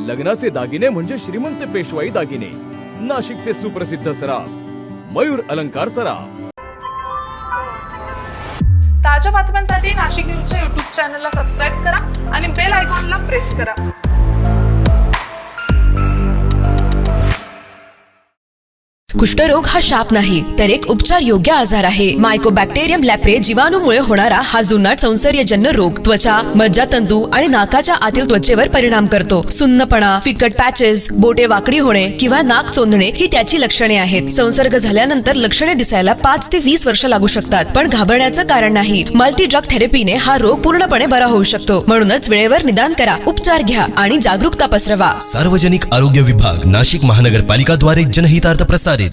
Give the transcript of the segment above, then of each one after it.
लग्नाचे दागिने म्हणजे श्रीमंत पेशवाई दागिने, नाशिकचे सुप्रसिद्ध सराफ मयूर अलंकार सराफ। ताज्या बातम्यांसाठी नाशिक न्यूजच्या YouTube चॅनलला सबस्क्राईब करा आणि बेल आयकॉनला प्रेस करा। कुष्ठरोग हा शाप नाही तर एक उपचार योग्य आजार आहे। मायकोबॅक्टेरियम लॅप्रे जीवाणूमुळे होणारा हा जुनाट संसर्गजन्य रोग त्वचा, मज्जातंतू आणि नाकाच्या आतील त्वचेवर परिणाम करतो। सुन्नपणा, फिकट पॅचेस, बोटे वाकडी होणे किंवा नाक चोंदणे ही त्याची लक्षणे आहेत। संसर्ग झाल्यानंतर लक्षणे दिसायला 5 ते 20 वर्ष लागू शकतात, पण घाबरण्याचं कारण नाही। मल्टी ड्रग थेरपीने हा रोग पूर्णपणे बरा होऊ शकतो। म्हणूनच वेळेवर निदान करा, उपचार घ्या आणि जागरूकता पसरवा। सार्वजनिक आरोग्य विभाग, नाशिक महानगरपालिका द्वारे जनहितार्थ प्रसारित।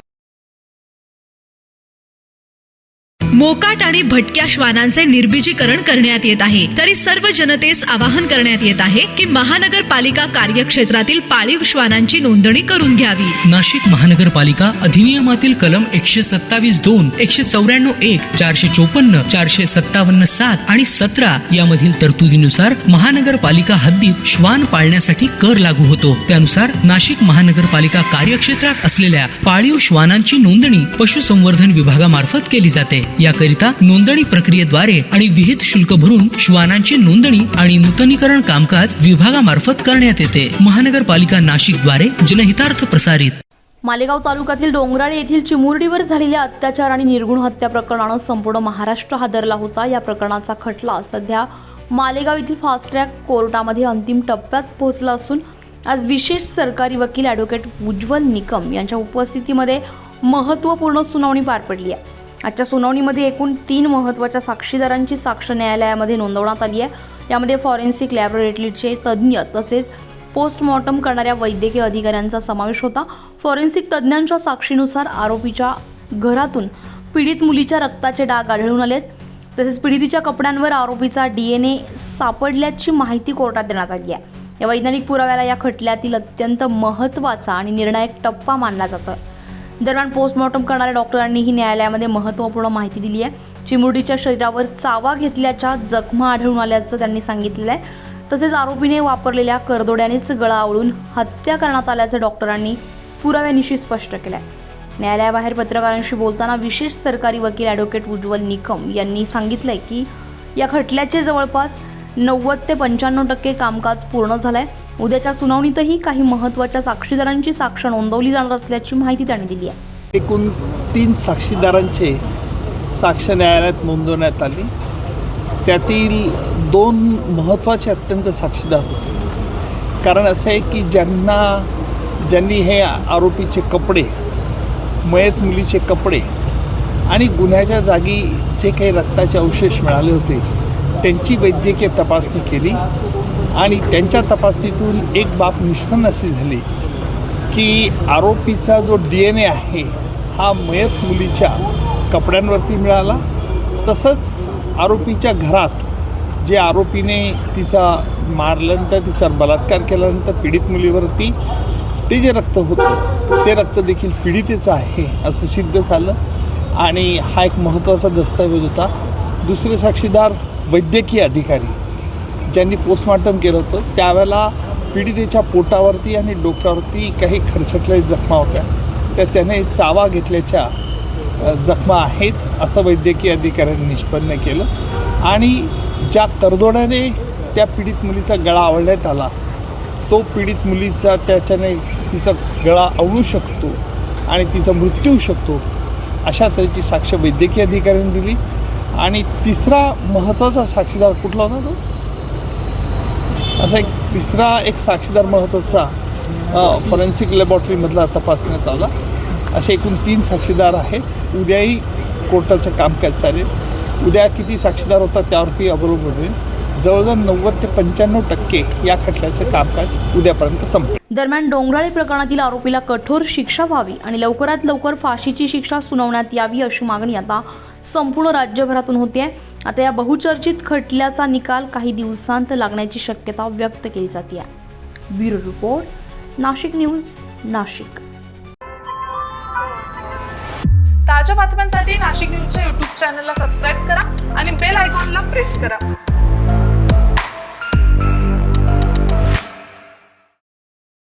मोकाट आणि भटक्या श्वानांचे निर्बीजीकरण करण्यात येत आहे। तरी सर्व जनतेस आवाहन करण्यात येत आहे की महानगरपालिका कार्यक्षेत्रातील पाळीव श्वानांची नोंदणी करून घ्यावी। नाशिक महानगरपालिका अधिनियमातील कलम 127(2), 194(1), 454, 457(7) आणि 17 यामधील तरतुदीनुसार महानगरपालिका हद्दीत श्वान पाळण्यासाठी कर लागू होतो। त्यानुसार नाशिक महानगरपालिका कार्यक्षेत्रात असलेल्या पाळीव श्वानांची नोंदणी पशुसंवर्धन विभागामार्फत केली जाते। याकरिता नोंदणी प्रक्रियेद्वारे आणि विहित शुल्क भरून श्वानांची नोंदणी आणि नूतनीकरण कामकाज विभागामार्फत करण्यात येते। महानगरपालिका नाशिक द्वारे जनहितार्थ प्रसारित। मालेगाव तालुक्यातील डोंगराळे येथील चिमुरडीवर झालेल्या अत्याचार आणि निर्गुण हत्या प्रकरणानं संपूर्ण महाराष्ट्र हादरला होता। या प्रकरणाचा खटला सध्या मालेगाव येथील फास्ट ट्रॅक कोर्टामध्ये अंतिम टप्प्यात पोहोचला असून आज विशेष सरकारी वकील ॲडव्होकेट उज्ज्वल निकम यांच्या उपस्थितीमध्ये महत्त्वपूर्ण सुनावणी पार पडली आहे। आजच्या सुनावणीमध्ये एकूण 3 महत्त्वाच्या साक्षीदारांची साक्ष न्यायालयामध्ये नोंदवण्यात आली आहे। यामध्ये फॉरेन्सिक लॅबोरेटरीचे तज्ज्ञ तसेच पोस्टमॉर्टम करणाऱ्या वैद्यकीय अधिकाऱ्यांचा समावेश होता। फॉरेन्सिक तज्ज्ञांच्या साक्षीनुसार आरोपीच्या घरातून पीडित मुलीच्या रक्ताचे डाग आढळून आलेत, तसेच पीडितीच्या कपड्यांवर आरोपीचा DNA सापडल्याची माहिती कोर्टात देण्यात आली आहे। या वैज्ञानिक पुराव्याला या खटल्यातील अत्यंत महत्त्वाचा आणि निर्णायक टप्पा मानला जातो। दरम्यान पोस्टमॉर्टम करणाऱ्या डॉक्टरांनीही न्यायालयामध्ये महत्त्वपूर्ण माहिती दिली आहे। चिमुरडीच्या शरीरावर चावा घेतल्याच्या जखमा आढळून आल्याचं त्यांनी सांगितलेलं आहे। तसेच आरोपीने वापरलेल्या करदोड्यानेच गळा आवळून हत्या करण्यात आल्याचं डॉक्टरांनी पुराव्यानिशी स्पष्ट केलं आहे। न्यायालयाबाहेर पत्रकारांशी बोलताना विशेष सरकारी वकील ॲडव्होकेट उज्ज्वल निकम यांनी सांगितलंय की या खटल्याचे जवळपास 90 ते 95% कामकाज पूर्ण झालंय। उद्याच्या सुनावणीतही काही महत्त्वाच्या साक्षीदारांची साक्ष नोंदवली जाणार असल्याची माहिती त्यांनी दिली आहे। एकूण 3 साक्षीदारांचे साक्ष न्यायालयात नोंदवण्यात आली। त्यातील 2 महत्त्वाचे अत्यंत साक्षीदार होते। कारण असं आहे की ज्यांनी हे आरोपीचे कपडे, मयत मुलीचे कपडे आणि गुन्ह्याच्या जागी जे काही रक्ताचे अवशेष मिळाले होते त्यांची वैद्यकीय तपासणी केली आणि त्यांच्या तपासणीतून एक बाब निष्पन्न अशी झाली की आरोपीचा जो DNA आहे हा मयत मुलीच्या कपड्यांवरती मिळाला। तसंच आरोपीच्या घरात जे आरोपीने तिचा मारल्यानंतर, तिच्यावर बलात्कार केल्यानंतर पीडित मुलीवरती ते जे रक्त होतं ते रक्त देखील पीडितेचं आहे असं सिद्ध झालं आणि हा एक महत्त्वाचा दस्तऐवज होता। दुसरे साक्षीदार वैद्यकीय अधिकारी ज्यांनी पोस्टमॉर्टम केलं होतं त्यावेळेला पीडितेच्या पोटावरती आणि डोक्यावरती काही खरचटल्या जखमा होत्या, त्या त्याने चावा घेतल्याच्या जखमा आहेत असं वैद्यकीय अधिकाऱ्यांनी निष्पन्न केलं आणि ज्या करदोड्याने त्या पीडित मुलीचा गळा आवळण्यात आला तो पीडित मुलीचा त्याच्याने तिचा गळा आवळू शकतो आणि तिचा मृत्यू होऊ शकतो अशा तऱ्हेची साक्ष वैद्यकीय अधिकाऱ्यांनी दिली। आणि तिसरा महत्त्वाचा साक्षीदार कुठला होता तो असा एक साक्षीदार महत्त्वाचा फॉरेन्सिक लॅबोरेटरीमधला तपासण्यात आला। असे एकूण 3 साक्षीदार आहेत। उद्याही कोर्टाचं कामकाज चालेल। उद्या किती साक्षीदार होतात त्यावरती अवलंबून होईल। जवळजवळ 90 ते 95% या खटल्याचं कामकाज उद्यापर्यंत संपेल। दरम्यान डोंगराळे प्रकरणातील आरोपीला कठोर शिक्षा व्हावी आणि लवकरात लवकर फाशीची शिक्षा सुनावण्यात यावी अशी मागणी आता संपूर्ण राज्यभरातून होते। आता या बहुचर्चित खटल्याचा निकाल काही दिवसांत लागण्याची शक्यता व्यक्त केली जाते। Bureau report, Nashik news, Nashik. ताज्या बातम्यांसाठी नाशिक न्यूजच्या YouTube चॅनलला सबस्क्राईब करा आणि बेल आयकॉनला प्रेस करा।